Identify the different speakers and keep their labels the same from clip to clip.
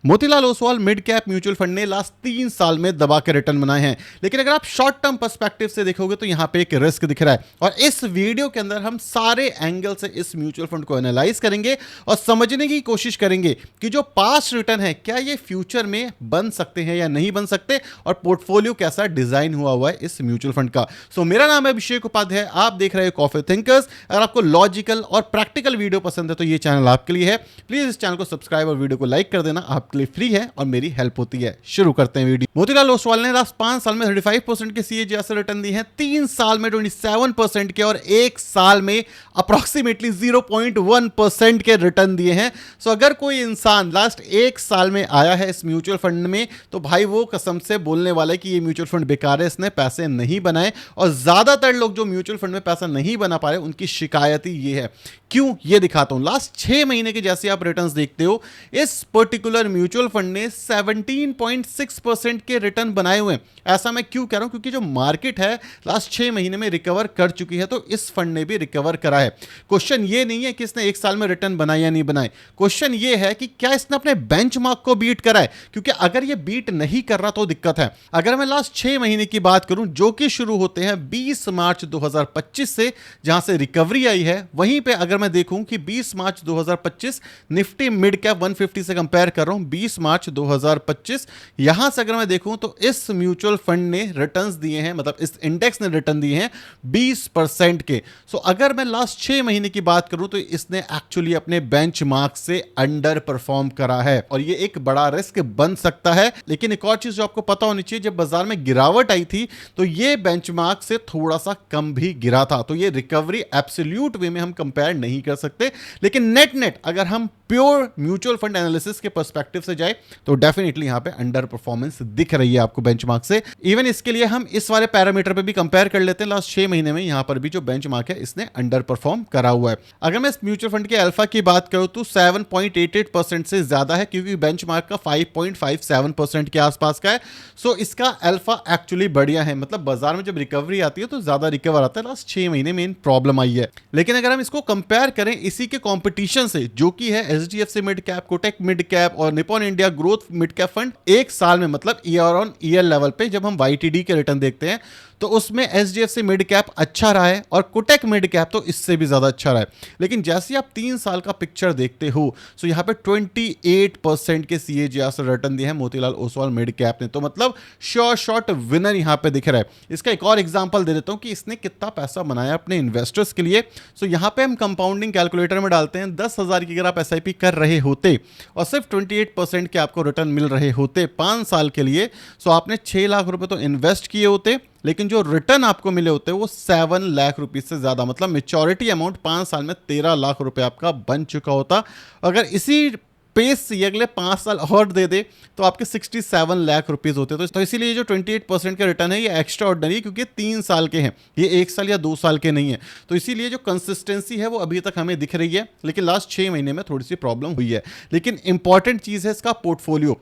Speaker 1: Motilal Oswal mid cap mutual fund ने last 3 साल में दबा के रिटर्न बनाए हैं, लेकिन अगर आप शॉर्ट टर्म पर्सपेक्टिव से देखोगे तो यहां पे एक रिस्क दिख रहा है। और इस वीडियो के अंदर हम सारे एंगल से इस म्यूचुअल फंड को एनालाइज करेंगे और समझने की कोशिश करेंगे कि जो पास्ट रिटर्न है क्या ये फ्यूचर में बन सकते हैं या नहीं बन सकते, और पोर्टफोलियो कैसा डिजाइन हुआ है इस म्यूचुअल फंड का। सो मेरा नाम है अभिषेक उपाध्याय, आप देख रहे हो कॉफी थिंकर्स। अगर आपको लॉजिकल और प्रैक्टिकल वीडियो पसंद है तो ये चैनल आपके लिए है। प्लीज इस चैनल को सब्सक्राइब और वीडियो को लाइक कर देना, आपके लिए फ्री है और मेरी हेल्प होती है। शुरू करते हैं वीडियो। मोतीलाल ओसवाल ने लास्ट 5 साल में 35% के सीएजीआर से रिटर्न दिए हैं, 3 साल में 27% के और 1 साल में अप्रॉक्सीमेटली 0.1% के रिटर्न दिए हैं। सो अगर कोई इंसान लास्ट 1 साल में आया है इस म्यूचुअल फंड में तो भाई वो कसम से बोलने वाला है कि ये म्यूचुअल फंड बेकार है, इसने पैसे नहीं बनाए। और ज्यादातर लोग जो म्यूचुअल फंड में पैसा नहीं बना पा रहे उनकी शिकायत ही ये है। क्यों, ये दिखाता हूं। लास्ट 6 महीने के जैसे आप रिटर्न्स देखते हो, इस पर्टिकुलर म्यूचुअल फंड ने 17.6% के रिटर्न बनाए हुए हैं। ऐसा मैं क्यों कह रहा हूं, क्योंकि जो मार्केट है लास्ट 6 महीने में रिकवर कर चुकी है, तो इस फंड ने भी रिकवर करा है। क्वेश्चन ये नहीं है कि इसने 1 साल में रिटर्न बनाए या नहीं बनाए, क्वेश्चन ये है कि क्या इसने अपने बेंचमार्क को बीट करा है। क्योंकि अगर ये बीट नहीं कर रहा तो दिक्कत है। अगर मैं लास्ट 6 महीने की बात करूं जो कि शुरू होते हैं 20 मार्च 2025 से, जहां से रिकवरी आई है, वहीं पे अगर मैं देखूं कि 20 मार्च 2025 निफ्टी मिड कैप 150 से कंपेयर कर रहा हूं 20 मार्च 2025, यहां से अगर मैं देखूं तो इस म्यूचुअल फंड ने रिटर्न्स दिए हैं, मतलब इस इंडेक्स ने रिटर्न दिए हैं 20% के। सो अगर मैं लास्ट 6 महीने की बात करूं तो इसने एक्चुअली अपने बेंचमार्क से अंडर परफॉर्म करा है, और ये एक बड़ा रिस्क बन सकता है। लेकिन एक और चीज जो आपको पता होनी चाहिए, जब बाजार में गिरावट आई थी तो ये बेंचमार्क से थोड़ा सा कम भी गिरा था। तो ये रिकवरी एब्सोल्यूट वे में हम कंपेयर नहीं कर सकते, लेकिन नेट नेट अगर हम प्योर म्यूचुअल फंड एनालिसिस के पर्सपेक्टिव से जाए तो डेफिनेटली यहां पे अंडर परफॉर्मेंस दिख रही है आपको बेंचमार्क से। इवन इसके लिए हम इस वाले पैरामीटर पे भी कंपेयर कर लेते हैं। लास्ट 6 महीने में यहां पर भी जो बेंचमार्क है इसने अंडर परफॉर्म करा हुआ है। अगर मैं इस म्यूचुअल फंड के अल्फा की बात करूं तो 7.88% से ज्यादा है, क्योंकि बेंचमार्क का 5.57% के आसपास का है। सो इसका अल्फा एक्चुअली बढ़िया है, मतलब बाजार में जब रिकवरी आती है तो ज्यादा रिकवर आता है। लास्ट 6 महीने में प्रॉब्लम आई है। लेकिन अगर हम इसको कंपेयर करें इसी के कंपटीशन से, जो कि है HDFC mid cap, Kotak mid cap और Nippon India growth mid cap fund, 1 साल में मतलब ईयर ऑन ईयर लेवल पे जब हम वाईटीडी के रिटर्न देखते हैं तो उसमें एचडीएफसी मिड कैप अच्छा रहा है और कोटक मिड कैप तो इससे भी ज्यादा अच्छा रहा है। लेकिन जैसे आप 3 साल का पिक्चर देखते हो तो यहां पे 28% के सीएजीआर से रिटर्न दिए हैं मोतीलाल ओसवाल मिड कैप ने, तो मतलब श्योर शॉट विनर यहां पे दिख रहा है। इसका एक और एग्जांपल दे देता हूं कि इसने कितना पैसा बनाया अपने इन्वेस्टर्स के लिए। सो यहां पे हम कंपाउंडिंग कैलकुलेटर में डालते हैं 10,000 की अगर आप एसआईपी कर रहे होते और सिर्फ 28% के आपको रिटर्न मिल रहे होते 5 साल के लिए, सो आपने 6 लाख रुपए तो इन्वेस्ट किए होते, लेकिन जो रिटर्न आपको मिले होते वो 7 लाख रुपीज से ज्यादा, मतलब मेच्योरिटी अमाउंट 5 साल में 13 लाख रुपए आपका बन चुका होता। अगर इसी पेस से ये अगले 5 साल और दे दे तो आपके 67 लाख रुपीज होते। तो इसीलिए जो 28% का रिटर्न है ये एक्स्ट्रा ऑर्डिनरी है, क्योंकि 3 साल के हैं, ये 1 साल या 2 साल के नहीं है। तो इसीलिए जो कंसिस्टेंसी है वो अभी तक हमें दिख रही है, लेकिन लास्ट 6 महीने में थोड़ी सी प्रॉब्लम हुई है। लेकिन इंपॉर्टेंट चीज है इसका पोर्टफोलियो।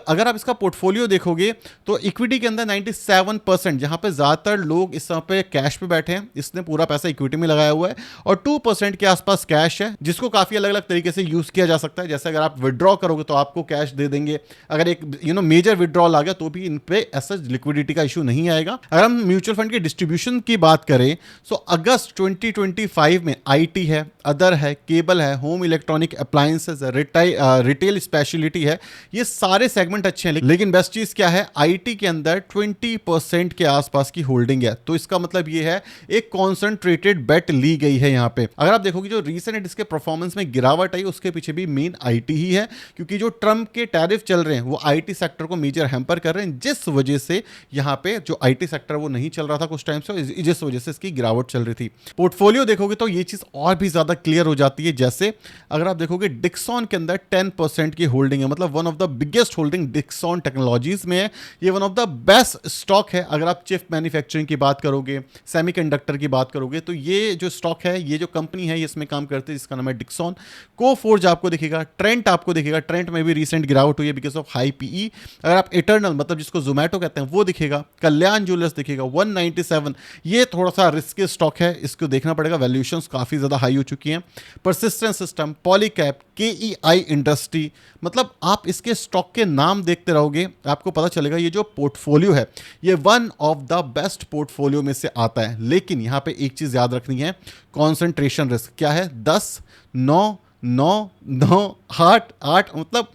Speaker 1: अगर आप इसका पोर्टफोलियो देखोगे तो इक्विटी के अंदर 97%, जहां पे ज्यादातर लोग इस समय पे कैश पे बैठे हैं, इसने पूरा पैसा इक्विटी में लगाया हुआ है, और 2% के आसपास कैश है, जिसको काफी अलग अलग तरीके से यूज किया जा सकता है। जैसे अगर आप विड्रॉ करोगे तो आपको कैश दे देंगे, अगर एक मेजर विड्रॉल आ गया तो भी इन पे ऐसा लिक्विडिटी का इशू नहीं आएगा। अगर हम म्यूचुअल फंड के डिस्ट्रीब्यूशन की बात करें तो अगस्त 2025 में आईटी है, अदर है, केबल है, home electronic appliances, retail speciality है, ये सारे सेगमेंट अच्छे हैं। लेकिन बेस्ट चीज क्या है, आईटी के अंदर 20% के आसपास की होल्डिंग है। तो इसका मतलब ये है एक कॉन्सेंट्रेटेड बेट ली गई है यहां पे। अगर आप देखोगे जो रीसेंट इसके परफॉर्मेंस में गिरावट आई उसके पीछे भी मेन आईटी ही है, क्योंकि जो ट्रम्प के टैरिफ चल रहे हैं वो आईटी सेक्टर को मेजर हैम्पर कर रहे हैं, जिस वजह से यहां पे जो आईटी सेक्टर वो नहीं चल रहा था कुछ टाइम से, जिस वजह से इसकी गिरावट चल रही थी। पोर्टफोलियो देखोगे तो ये चीज और भी ज्यादा क्लियर हो जाती है। जैसे अगर आप देखोगे डिक्सॉन के अंदर 10% की होल्डिंग है, मतलब one of the biggest holding Dixon technologies में है। ये one of the best stock है। अगर आप चिप मैन्युफैक्चरिंग की बात करोगे, सेमीकंडक्टर की बात करोगे, तो ये जो स्टॉक है, ये जो कंपनी है, ये इसमें काम करती है, जिसका नाम है डिक्सॉन। कोफोर्ज आपको दिखेगा, ट्रेंट ट्रेंट आपको दिखेगा, ट्रेंट में भी रिसेंट गिरावट हुई है बिकॉज ऑफ हाई पीई। अगर आप इटर्नल मतलब जिसको जोमेटो कहते हैं वो दिखेगा, कल्याण ज्वेलर्स दिखेगा 197, ये थोड़ा सा रिस्की स्टॉक है, इसको देखना पड़ेगा, वैल्यूएशंस काफ़ी ज़्यादा हाई हो चुकी हैं। Persistent system, Polycab, KEI industry, मतलब आप इसके स्टॉक के नाम देखते रहोगे आपको पता चलेगा ये जो पोर्टफोलियो है ये one of the best portfolio में से आता है। लेकिन यहाँ पे एक चीज़ याद रखनी है, कॉन्सेंट्रेशन रिस्क क्या है, 10, 9, 9, 9, 8, 8, मतलब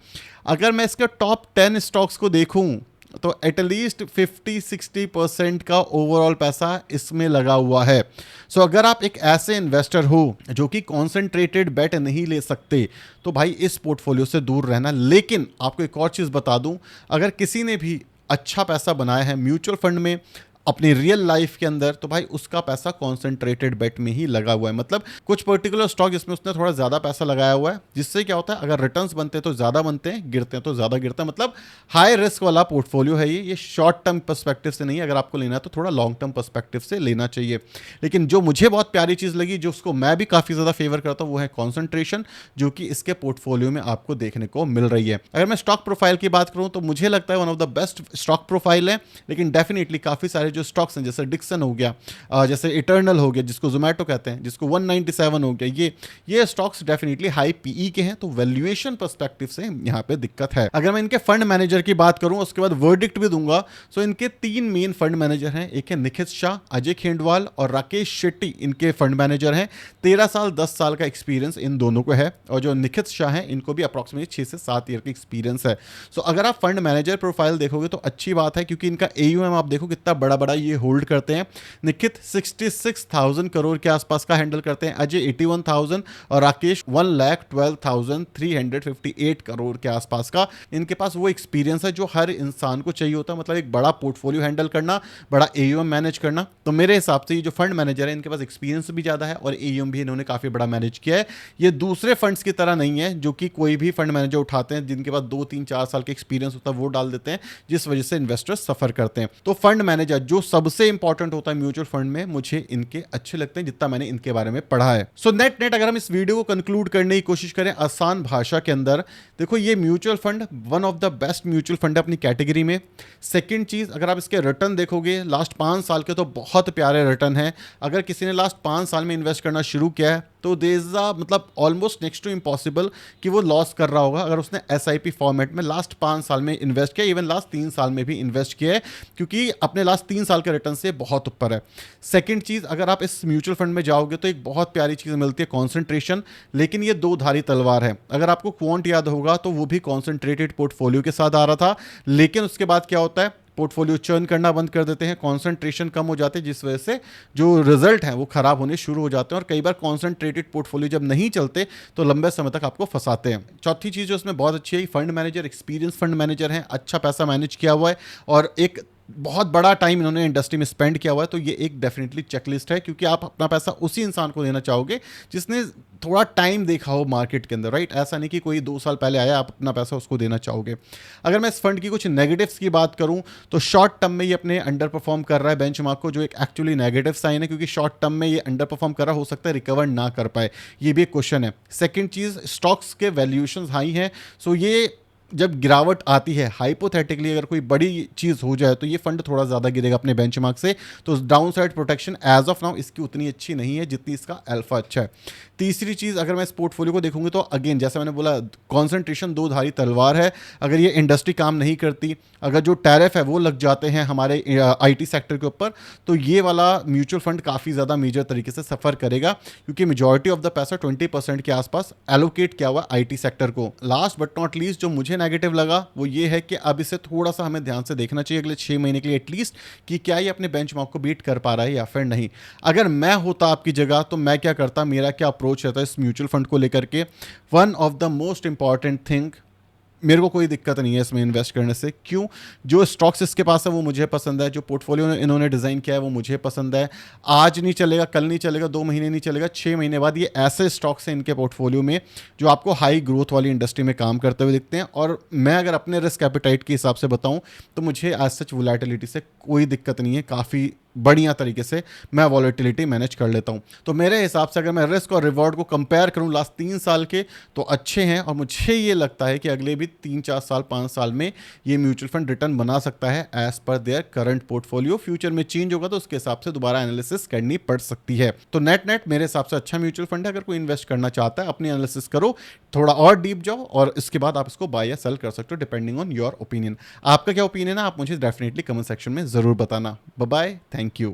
Speaker 1: अगर मैं इसके टॉप 10 स्टॉक्स को देखूं तो एटलीस्ट 50-60% का ओवरऑल पैसा इसमें लगा हुआ है। सो अगर आप एक ऐसे इन्वेस्टर हो जो कि कॉन्सेंट्रेटेड बेट नहीं ले सकते तो भाई इस पोर्टफोलियो से दूर रहना। लेकिन आपको एक और चीज़ बता दूं, अगर किसी ने भी अच्छा पैसा बनाया है म्यूचुअल फंड में अपनी रियल लाइफ के अंदर तो भाई उसका पैसा कॉन्सेंट्रेटेड बेट में ही लगा हुआ है। मतलब कुछ पर्टिकुलर स्टॉक जिसमें उसने थोड़ा ज़्यादा पैसा लगाया हुआ है, जिससे क्या होता है अगर रिटर्न्स बनते हैं तो ज़्यादा बनते हैं, गिरते हैं तो ज़्यादा गिरते हैं। मतलब हाई रिस्क वाला पोर्टफोलियो है ये शॉर्ट टर्म पर्सपेक्टिव से नहीं, अगर आपको लेना है तो थोड़ा लॉन्ग टर्म पर्सपेक्टिव से लेना चाहिए। लेकिन जो मुझे बहुत प्यारी चीज़ लगी, जो उसको मैं भी काफ़ी ज़्यादा फेवर करता हूँ, वो है कॉन्सेंट्रेशन, जो कि इसके पोर्टफोलियो में आपको देखने को मिल रही है। अगर मैं स्टॉक प्रोफाइल की बात करूँ तो मुझे लगता है one of the best stock profile है। लेकिन डेफिनेटली काफ़ी सारे जो स्टॉक्स हैं जैसे डिक्सन हो गया, जैसे इटर्नल हो गया जिसको जोमेटो कहते हैं, जिसको 197 हो गया, ये स्टॉक्स डेफिनेटली हाई पीई के हैं, तो वैल्यूएशन पर्सपेक्टिव से यहाँ पे दिक्कत है। अगर मैं इनके फंड मैनेजर की बात करूं उसके बाद वर्डिक्ट भी दूंगा। सो इनके 3 मेन फंड मैनेजर हैं, एक है निखित शाह, अजय खेंडवाल और राकेश शेट्टी, इनके फंड मैनेजर हैं। 13 साल 10 साल का एक्सपीरियंस इन दोनों को है, और जो निखित शाह हैं इनको भी अप्रॉक्सीमेटली 6 से 7 ईयर का एक्सपीरियंस है। सो अगर आप फंड मैनेजर प्रोफाइल देखोगे तो अच्छी बात है, क्योंकि इनका एयूएम आप देखो कितना बड़ा बड़ा ये होल्ड करते हैं। निखित 66,000 करोड़ के आसपास का हैंडल करते हैं, अजय 81,000 और राकेश 1,12,358 करोड़ के आसपास का। इनके पास वो एक्सपीरियंस है जो हर इंसान को चाहिए होता है, मतलब एक बड़ा पोर्टफोलियो हैंडल करना, बड़ा एयूएम मैनेज करना। तो मेरे हिसाब से ये जो फंड मैनेजर है इनके पास एक्सपीरियंस भी ज़्यादा है और एयूएम भी इन्होंने काफ़ी बड़ा मैनेज किया है। ये दूसरे फंड्स की तरह नहीं है जो कि कोई भी फंड मैनेजर उठाते हैं जिनके पास 2, 3, 4 साल का एक्सपीरियंस होता है वो डाल देते हैं, जिस वजह से इन्वेस्टर्स सफर करते हैं। तो फंड मैनेजर जो सबसे इंपॉर्टेंट होता है म्यूचुअल फंड में, मुझे इनके अच्छे लगते हैं जितना मैंने इनके बारे में पढ़ा है। सो नेट अगर हम इस वीडियो को कंक्लूड करने की कोशिश करें आसान भाषा के अंदर, देखो ये mutual fund one of the best mutual fund है अपनी कैटेगरी में। सेकंड चीज, अगर आप इसके रिटर्न देखोगे लास्ट 5 साल के तो बहुत प्यारे रिटर्न है। अगर किसी ने लास्ट 5 साल में इन्वेस्ट करना शुरू किया है तो मतलब ऑलमोस्ट नेक्स्ट टू इम्पॉसिबल कि वो लॉस कर रहा होगा अगर उसने एसआईपी फॉर्मेट में लास्ट 5 साल में इन्वेस्ट किया, इवन लास्ट 3 साल में भी इन्वेस्ट किया है, क्योंकि अपने लास्ट 3 साल के रिटर्न से बहुत ऊपर है। सेकंड चीज़, अगर आप इस म्यूचुअल फंड में जाओगे तो एक बहुत प्यारी चीज़ मिलती है, कॉन्सेंट्रेशन। लेकिन ये 2 धारी तलवार है। अगर आपको क्वांट याद होगा तो वो भी कॉन्सेंट्रेटेड पोर्टफोलियो के साथ आ रहा था, लेकिन उसके बाद क्या होता है, पोर्टफोलियो चर्न करना बंद कर देते हैं, कॉन्सेंट्रेशन कम हो जाते हैं, जिस वजह से जो रिजल्ट हैं वो खराब होने शुरू हो जाते हैं। और कई बार कॉन्सेंट्रेटेड पोर्टफोलियो जब नहीं चलते तो लंबे समय तक आपको फंसाते हैं। चौथी चीज़ जो इसमें बहुत अच्छी है, fund manager experience fund manager हैं, अच्छा पैसा मैनेज किया हुआ है और एक बहुत बड़ा टाइम इन्होंने इंडस्ट्री में स्पेंड किया हुआ है। तो ये एक डेफिनेटली चेकलिस्ट है, क्योंकि आप अपना पैसा उसी इंसान को देना चाहोगे जिसने थोड़ा टाइम देखा हो मार्केट के अंदर, राइट। ऐसा नहीं कि कोई 2 साल पहले आया आप अपना पैसा उसको देना चाहोगे। अगर मैं इस फंड की कुछ नेगेटिव्स की बात करूं तो शॉर्ट टर्म में ये अपने अंडर परफॉर्म कर रहा है बेंचमार्क को, जो एक एक्चुअली नेगेटिव साइन है, क्योंकि शॉर्ट टर्म में ये अंडर परफॉर्म कर रहा, हो सकता है रिकवर ना कर पाए, ये भी एक क्वेश्चन है। सेकेंड चीज़, स्टॉक्स के वैल्यूएशन हाई हैं, सो ये जब गिरावट आती है हाइपोथेटिकली अगर कोई बड़ी चीज़ हो जाए तो ये फंड थोड़ा ज़्यादा गिरेगा अपने बेंचमार्क से, तो down side protection as of now इसकी उतनी अच्छी नहीं है जितनी इसका अल्फा अच्छा है। तीसरी चीज़, अगर मैं इस पोर्टफोलियो को देखूंगी तो अगेन जैसे मैंने बोला कॉन्सेंट्रेशन 2 धारी तलवार है। अगर ये इंडस्ट्री काम नहीं करती, अगर जो टैरिफ है वो लग जाते हैं हमारे आईटी सेक्टर के ऊपर, तो ये वाला म्यूचुअल फंड काफ़ी ज़्यादा मेजर तरीके से सफ़र करेगा, क्योंकि मेजॉरिटी ऑफ द पैसा 20% के आसपास एलोकेट किया हुआ आईटी सेक्टर को। लास्ट बट नॉट लीस्ट जो मुझे नेगेटिव लगा वो ये है कि अब इसे थोड़ा सा हमें ध्यान से देखना चाहिए अगले 6 महीने के लिए एटलीस्ट, कि क्या ये अपने बेंचमार्क को बीट कर पा रहा है या फिर नहीं। अगर मैं होता आपकी जगह तो मैं क्या करता, मेरा क्या अप्रोच रहता है इस म्यूचुअल फंड को लेकर के। One of the most important thing, मेरे को कोई दिक्कत नहीं है इसमें इन्वेस्ट करने से। क्यों? जो स्टॉक्स इसके पास है वो मुझे पसंद है, जो पोर्टफोलियो इन्होंने डिज़ाइन किया है वो मुझे पसंद है। आज नहीं चलेगा, कल नहीं चलेगा, 2 महीने नहीं चलेगा, 6 महीने बाद ये ऐसे स्टॉक्स हैं इनके पोर्टफोलियो में जो आपको हाई ग्रोथ वाली इंडस्ट्री में काम करते हुए दिखते हैं। और मैं अगर अपने रिस्क एपेटाइट के हिसाब से बताऊँ तो मुझे आज सच वोलेटिलिटी से कोई दिक्कत नहीं है, काफ़ी बढ़िया तरीके से मैं वॉलेटिलिटी मैनेज कर लेता हूं। तो मेरे हिसाब से अगर मैं रिस्क और रिवॉर्ड को कंपेयर करूं लास्ट 3 साल के, तो अच्छे हैं, और मुझे ये लगता है कि अगले भी 3-4 साल 5 साल में ये म्यूचुअल फंड रिटर्न बना सकता है एज पर देयर करंट पोर्टफोलियो। फ्यूचर में चेंज होगा तो उसके हिसाब से दोबारा एनालिसिस करनी पड़ सकती है। तो नेट नेट मेरे हिसाब से अच्छा म्यूचुअल फंड है। अगर कोई इन्वेस्ट करना चाहता है अपनी एनालिसिस करो, थोड़ा और डीप जाओ, और इसके बाद आप इसको बाय या सेल कर सकते हो डिपेंडिंग ऑन योर ओपिनियन। आपका क्या ओपिनियन है आप मुझे डेफिनेटली कमेंट सेक्शन में जरूर बताना। Bye bye, thank you.